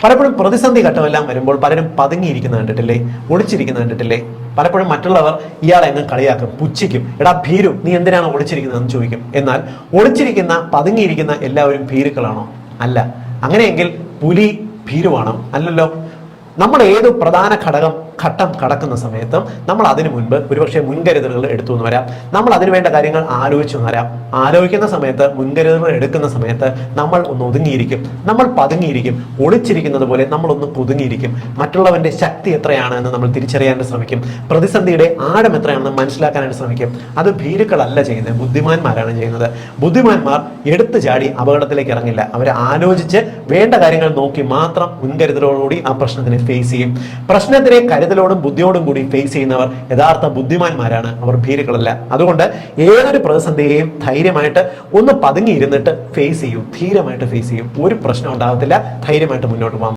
പലപ്പോഴും പ്രതിസന്ധി ഘട്ടമെല്ലാം വരുമ്പോൾ പലരും പതുങ്ങിയിരിക്കുന്ന കണ്ടിട്ടില്ലേ, ഒളിച്ചിരിക്കുന്ന കണ്ടിട്ടില്ലേ? പലപ്പോഴും മറ്റുള്ളവർ ഇയാളെ അങ്ങ് കളിയാക്കും, പുച്ഛിക്കും. എടാ ഭീരു, നീ എന്തിനാണ് ഒളിച്ചിരിക്കുന്നതെന്ന് ചോദിക്കും. എന്നാൽ ഒളിച്ചിരിക്കുന്ന പതുങ്ങിയിരിക്കുന്ന എല്ലാവരും ഭീരുക്കളാണോ? അല്ല. അങ്ങനെയെങ്കിൽ പുലി ഭീരുവാണോ? അല്ലല്ലോ. നമ്മൾ ഏത് പ്രധാന ഘട്ടം കടക്കുന്ന സമയത്തും നമ്മൾ അതിനു മുൻപ് ഒരുപക്ഷെ മുൻകരുതലുകൾ എടുത്തു എന്ന് വരാം. നമ്മൾ അതിനുവേണ്ട കാര്യങ്ങൾ ആലോചിച്ചു എന്ന് വരാം. ആലോചിക്കുന്ന സമയത്ത്, മുൻകരുതലുകൾ എടുക്കുന്ന സമയത്ത് നമ്മൾ ഒന്ന് ഒതുങ്ങിയിരിക്കും, നമ്മൾ പതുങ്ങിയിരിക്കും. ഒളിച്ചിരിക്കുന്നത് പോലെ നമ്മൾ ഒന്ന് ഒതുങ്ങിയിരിക്കും. മറ്റുള്ളവന്റെ ശക്തി എത്രയാണ് എന്ന് നമ്മൾ തിരിച്ചറിയാൻ ശ്രമിക്കും. പ്രതിസന്ധിയുടെ ആഴം എത്രയാണെന്ന് മനസ്സിലാക്കാനായിട്ട് ശ്രമിക്കും. അത് ഭീരുക്കളല്ല ചെയ്യുന്നത്, ബുദ്ധിമാന്മാരാണ് ചെയ്യുന്നത്. ബുദ്ധിമാന്മാർ എടുത്തു ചാടി അപകടത്തിലേക്ക് ഇറങ്ങില്ല. അവർ ആലോചിച്ച് വേണ്ട കാര്യങ്ങൾ നോക്കി മാത്രം മുൻകരുതലോടുകൂടി ആ പ്രശ്നത്തിനെ ഫേസ് ചെയ്യും. പ്രശ്നത്തിനെ കരുതലോടും ബുദ്ധിയോടും കൂടി ഫേസ് ചെയ്യുന്നവർ യഥാർത്ഥ ബുദ്ധിമാന്മാരാണ്, അവർ ഭീരുക്കളല്ല. അതുകൊണ്ട് ഏതൊരു പ്രതിസന്ധിയെയും ധൈര്യമായിട്ട് ഒന്ന് പതുങ്ങിയിരുന്നിട്ട് ഫേസ് ചെയ്യൂ, ധീരമായിട്ട് ഫേസ് ചെയ്യും. ഒരു പ്രശ്നം ഉണ്ടാകത്തില്ല, ധൈര്യമായിട്ട് മുന്നോട്ട് പോകാം.